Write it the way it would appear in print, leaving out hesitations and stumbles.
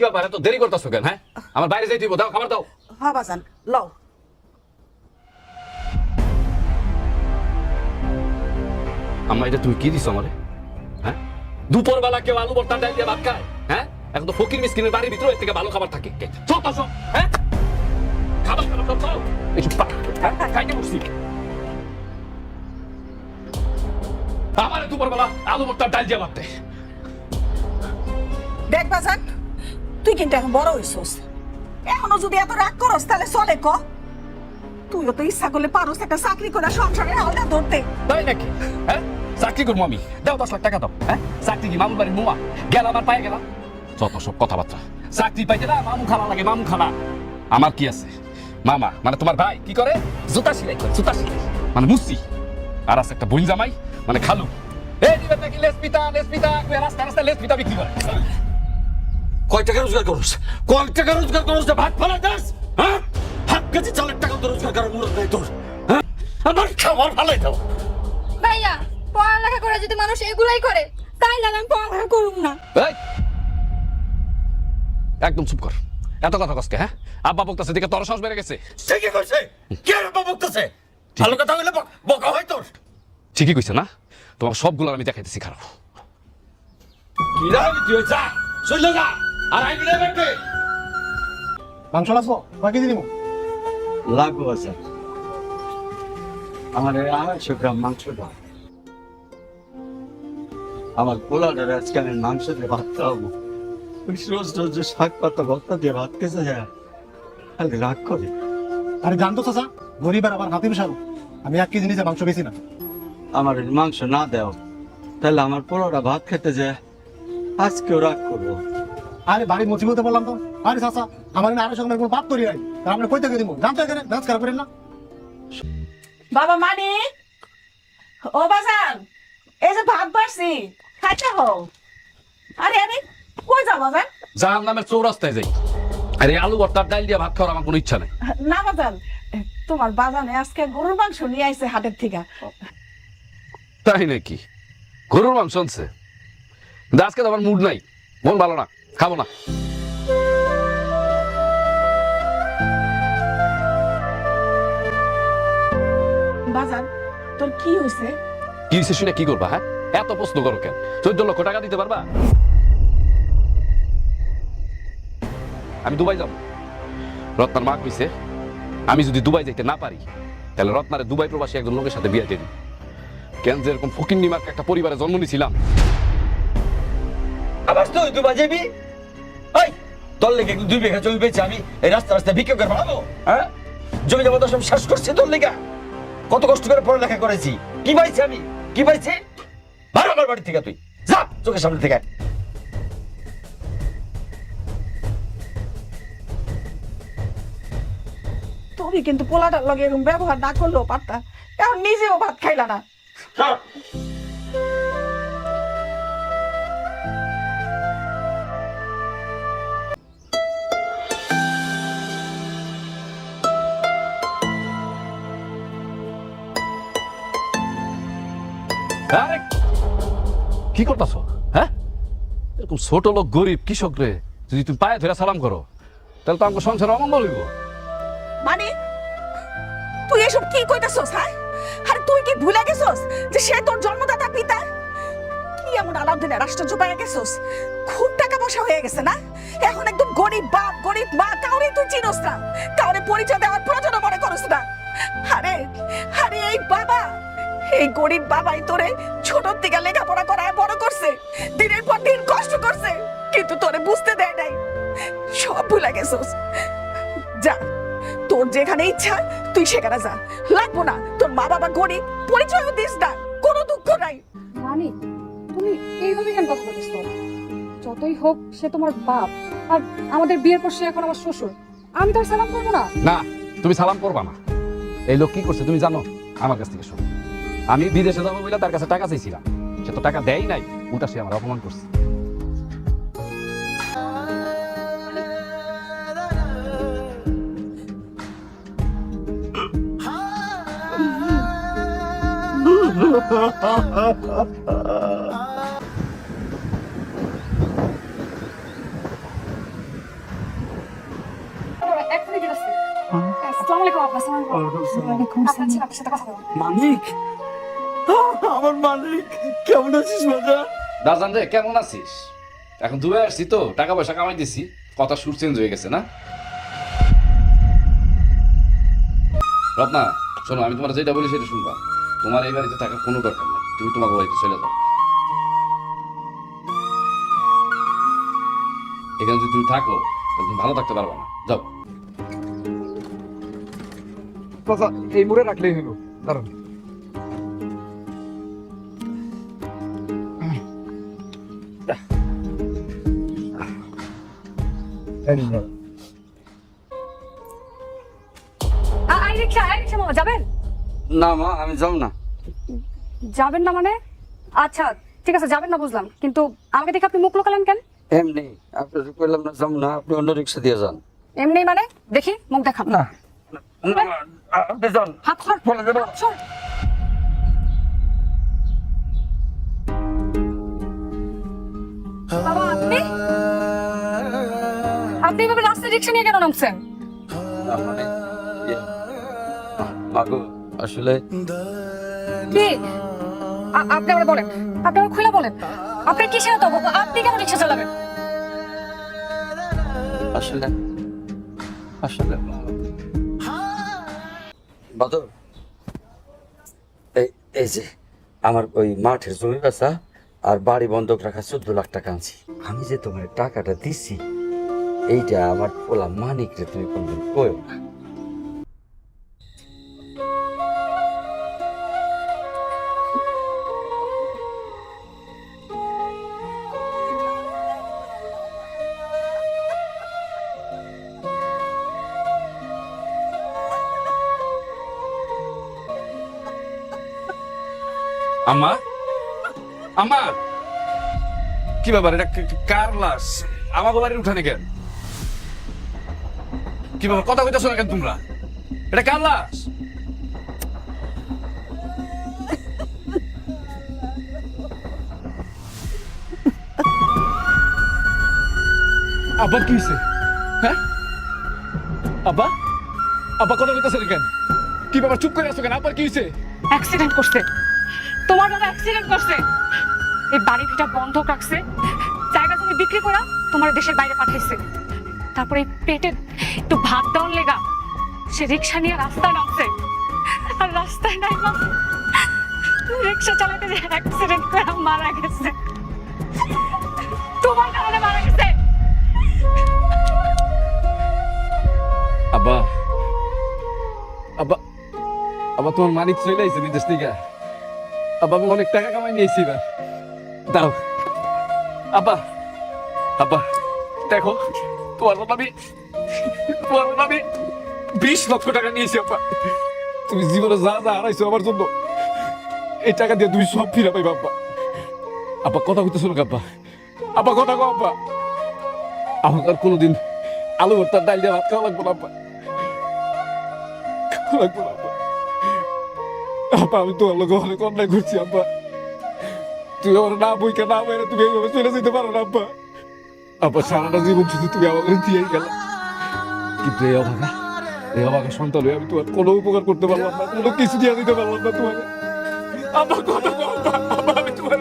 কি ব্যাপার এত দেরি করতেছো কেন? হ্যাঁ, আমার বাইরে যাইতে হইব, দাও খাবার দাও। হ্যাঁ বাজান লও। আম্মা এটা তুমি কি দিছো আমারে? হ্যাঁ, দুপুর বেলা কেউ আলু ভর্তা ডাল দিয়ে ভাত খায়? হ্যাঁ, এখন তো ফকির মিসকিনের বাড়ির ভিতরে এর থেকে ভালো খাবার থাকে। চল তো চল, হ্যাঁ খাবার খাবার সব চল এই চুপ হ্যাঁ খাইতে বসছি। আমারে দুপুর বেলা আলু ভর্তা ডাল দিয়ে ভাত দেয়। দেখ বাজান, তুই কিন্তু এখন বড় হইছস, এখনো যদি এত রাগ করস তাহলে চলে ক। তুইও তো ইচ্ছা করলে পারোস একটা চাকরি করে সংসারের আলটা ধরতে। তাই নাকি? হ্যাঁ, চাকরি করবো আমি, দাও 10 লাখ টাকা দাও। হ্যাঁ, চাকরি কি মামুর বাড়ির মুমা গেল আমার পায়ে গেলাম? যত সব কথাবার্তা, চাকরি পাইতে না মামু খালা লাগে, মামু খালা। আমার কি আছে? মামা মানে তোমার ভাই কি করে? জুতা সেলাই করে, জুতা সেলাই মানে মুসি। আর আছে একটা বোন জামাই মানে খালু। এই দিবেন নাকি লেসপিতা রাস্তা রাস্তা লেসপিতা বিক্রি করে। কয় টাকা রোজগার করছ? কয় টাকা রোজগার করছ? ভাত ফেলা দাস? হ্যাঁ, হাফ কেজি চালের টাকা তো রোজগার করার মুরত নাই তোর। হ্যাঁ, আমার খাবার ফালাই দাও। ভাইয়া পড়ালেখা করে যদি মানুষ এগুলাই করে তাইলে আমি পড়ালেখা করুম না। এই একদম চুপ কর, এত কথা কসকে? হ্যাঁ, আব্বা বকতাছে দিকে তোর সাহস বেড়ে গেছে। সে কি কইছে? কে রে বকতেছে? ভালো কথা হইলে বকা হয় তোর। ঠিকই কইছে না? তোমার সবগুলো আমি দেখাইতেছি, খারাপ। কি রাখবি তুই? যা চলে যা, আর আইবি না বেটে। মাংস লাগবো বাকি দিয়ে দিব। লাগবো আছে আমার 250 গ্রাম মাংস দাও। আমার পোলাটার আজকে আমি মাংস দিয়ে ভাত খাওয়াবো। রোজ রোজ যে শাক পাতা ভর্তা দিয়ে ভাত খেতে যায়, খালি রাগ করে। আরে জানতো চাচা, গরিবের আবার হাতে বিশাল। আমি 1 কেজি নিচে মাংস বেশি না। আমার মাংস না দেও তাহলে আমার পোলাটা ভাত খেতে যায়, আজকেও রাগ করবো। আরে বাড়ির মুসিবতে বললাম তো। আরে চাচা, আমার না আরো সঙ্গে কোনো পাপ তৈরি হয়, তার আমরা কই থেকে দিব? জানতো এখানে নাচ খারাপ করেন না। বাবা মানে ও বাজান, এই যে ভাত বাড়ছি খাইতে হও। আরে আরে কই যাও বাজান? যার নামে চৌরাস্তায় যাই। আরে আলু ভর্তার ডাল দিয়ে ভাত খাওয়ার আমার কোনো ইচ্ছা নেই। না বাজান, তোমার বাজানে আজকে গরুর মাংস নিয়ে আইছে হাটের থেকে। তাই নাকি? গরুর মাংস আনছে? কিন্তু আজকে তো আমার মুড নাই, মন ভালো না, খাবো না। বাজান তোর কি হইছে? কি হয়েছে শুনে কি করবা? হ্যাঁ, এত প্রশ্ন করো কেন? 14 লক্ষ টাকা দিতে পারবা? আমি দুবাই যাব। রত্নার মা কইছে আমি যদি দুবাই যাইতে না পারি তাহলে রত্নারে দুবাই প্রবাসী একজন লোকের সাথে বিয়ে দিয়ে দিই। কেন যে এরকম ফকিন্নি মার্কা একটা পরিবারে জন্ম নিয়েছিলাম। আবার তুই দুবা যাবি? ওই তোর লেগে 2 বিঘা জমি বেচে আমি এই রাস্তা রাস্তায় ভিক্ষা করে বাড়াবো? হ্যাঁ, জমি জমা তো সব শেষ করছি তোর লেগা। কত কষ্ট করে পড়ালেখা করেছি, কি পাইছি আমি? কি পাইছি? ভালো আমার বাড়ি থেকে তুই যা, চোখের সামনে থেকে। তুমি কিন্তু পোলাটার লগে এরকম ব্যবহার না করলেও পারতা, এখন নিজেও ভাত খাইলা না। আরে কি করতেছ? হ্যাঁ, এরকম ছোট লোক গরিব কৃষক রে যদি তুমি পায়ে ধরে সালাম করো তাহলে তো আমার সংসার অমঙ্গল হইব। মানে তুই এসব কি কইতাছস? হ্যাঁ, আরে তুই কি ভুলে গেছস যে সে তোর জন্মদাতা পিতা? কি এমন আলাউদ্দিনের রাষ্ট্র পাইয়া গেছস? খুব টাকা পয়সা হয়ে গেছে না? এখন একদম গরিব বাপ গরিব মা, কাউরে তুই চিনস না, কাউরে পরিচয় দেওয়ার প্রয়োজন মনে করস না। আরে আরে এই বাবা, এই গরিব বাবাই তোরে ছোট থেকে লেখাপড়া করায় বড় করছে, দিনের পর দিন কষ্ট করছে, কিন্তু তোরে বুঝতে দেয় নাই। সব ভুলে গেছস। যা, তোর যেখানে ইচ্ছা তুই সেখানে যা, লাগবো না তোর মা বাবা গরিব, পরিচয়ও দিস না, কোনো দুঃখ নাই। মানে তুমি এইভাবে কেন কথা বলতেছো? যতই হোক সে তোমার বাপ, আর আমাদের বিয়ের পর সে এখন আমার শ্বশুর। আমি তার সালাম করবো না? না, তুমি সালাম করবা না। এই লোক কি করছে তুমি জানো? আমার কাছ থেকে শোনো। আমি বিদেশে যাবো বলে তার কাছে টাকা চাইছিলাম, সে তো টাকা দেয় নাই, উল্টা সে আমার অপমান করছে। আসসালামু আলাইকুম আব্বা। আসসালামু আলাইকুম। আপনার ছেলে আপনার সাথে কথা বলবো। মানিক, আমার মানিক, কেমন আছিস বাজার? দাজান রে কেমন আছিস? এখন দুবাই আসছি তো, টাকা পয়সা কামাই দিছি, কথা সুর চেঞ্জ হয়ে গেছে না? রত্না শোনো, আমি তোমার যেটা বলি সেটা শুনবা। তোমার এই বাড়িতে থাকার কোনো দরকার নেই, তুমি তোমার বাড়িতে চলে যাও। এখানে যদি তুমি থাকো তাহলে তুমি ভালো থাকতে পারবে না, যাও। চাচা এই মোড়ে রাখলেই হলো, দাঁড়ান। আই রিকশা মামা যাবেন? না মা, আমি যাব না। যাবেন না মানে? আচ্ছা ঠিক আছে, যাবেন না বুঝলাম, কিন্তু আমাকে দেখে আপনি মুখ লুকালেন কেন? এমনি আপনার বললাম না, যাব না, আপনি অন্য রিক্সা দিয়ে যান। এমনি মানে? দেখি মুখ দেখান। না না, আপনি যান। হাত সর। বলে দেবো। হাত সর। বাবা আপনি আপনি এভাবে রাস্তায় রিক্সা নিয়ে কেন নামছেন? না, মানে, মাগো আসলে কি আপনি আমার বলেন, আপনি আমার খুলে বলেন, আপনার কিসের এত অভাব? আপনি কেন রিক্সা চালাবেন? আসলে আসলে বাদর, এই যে আমার ওই মাঠের জমি বেচা আর বাড়ি বন্ধক রাখা 14 লাখ টাকা আনছি। আমি যে তোমার টাকাটা দিছি, এইটা আমার পোলা মানিক রে তুমি কোনদিন কইও না। আম্মা, আম্মা, কি ব্যাপার? এটা কার লাশ? আমাকে বাড়ির উঠানে কেন? কি ব্যাপার, কথা কইতেছো না কেন তোমরা? এটা কার লাশ? আব্বা কি হয়েছে? হ্যাঁ আব্বা, আব্বা কথা কইতেছো না কেন? কি ব্যাপার, চুপ করে আছো কেন? আব্বার কি হয়েছে? অ্যাক্সিডেন্ট করছে, তোমার বাবা অ্যাক্সিডেন্ট করছে। এই বাড়ি ভিটা বন্ধক রাখছে, জায়গা জমি বিক্রি করা তোমার দেশের বাইরে পাঠাইছে। তারপরে এই পেটে একটু ভাত দেওয়ার লেগা সে রিক্সা নিয়ে রাস্তায় নামছে, আর রাস্তায় নাইমা রিক্সা চালাতে যে অ্যাক্সিডেন্ট করে মারা গেছে। তোমার কারণে মারা গেছে। আব্বা, আব্বা, আব্বা তোমার মানিক চলে আইছে বিদেশ থেকে। আব্বা আমি অনেক টাকা কামাই নিয়েছি এবার, দাও। আব্বা, আব্বা দেখো, তোমার আমি 20 লক্ষ টাকা নিয়েছি আব্বা। তুমি জীবনে যা যা হারাইছো আমার জন্য, এই টাকা দিয়ে তুমি সব ফিরে পাইবা আব্বা। আব্বা কথা কইতেছো না আব্বা, আব্বা কথা কও আব্বা। আমার আর কোনোদিন আলু ভর্তা ডাল দিয়ে ভাত খাওয়া লাগবো না আব্বা, খাওয়া লাগবো না আব্বা। আব্বা আমি তোমার লোক অনেক অন্যায় করছি আব্বা, তুমি আমার না বইকে না বাইরে তুমি এইভাবে চলে যেতে পারো না আব্বা। আব্বা সারাটা জীবন শুধু তুমি আমাকে দিয়েই গেল, কিন্তু এই অভাগা সন্তান হয়ে আমি তোমার কোনো উপকার করতে পারলাম না, কোনো কিছু দিয়ে দিতে পারলাম না তোমাকে। আব্বা কথা বল আব্বা, আব্বা আমি তোমার